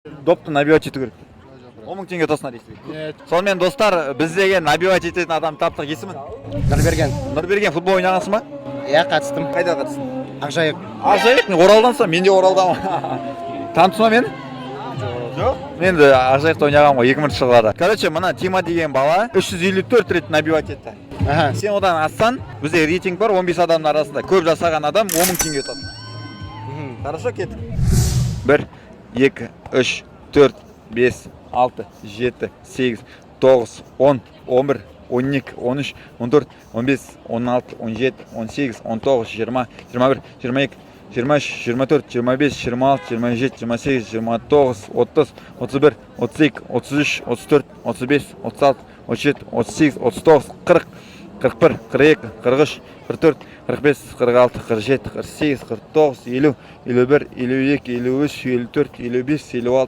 Допты набивать ету керек. 10 мың теңге тосына дейсіз. Сонымен достар, біз деген набивать ететін адам таптық. Есімін? Нұрберген. Нұрберген, футбол ойнағансың ба? Иә, қатыстым. Қайда қатыстың? Ақжайық. Ақжайық, мен Оралдансың, мен де Оралдамын. Танысың ба мені? Жоқ. Мен де Ақжайықта ойнағам ғой 2000 жылғада. Короче, мына Тима деген бала 354 рет набивать етті. Сен одан ассаң, бізде рейтинг бар 15 адамның арасында. Көп жасаған адам 10 мың теңге ұтады. Хорошо, кеттік. 1, 2, 3, 4, 5, 6, 7, 8, 9, 10, 11, 12, 13, 14, 15, 16, 17, 18, 19, 20, 21, 22, 23, 24, 25, 26, 27, 28, 29, 30, 31, 32, 33, 34, 35, 36, 37, 38, 39, 40, 41, 42, 43, 44, 45, 46, 47, 48, 49, 50, 51, 52, 53, 54, 55, 56,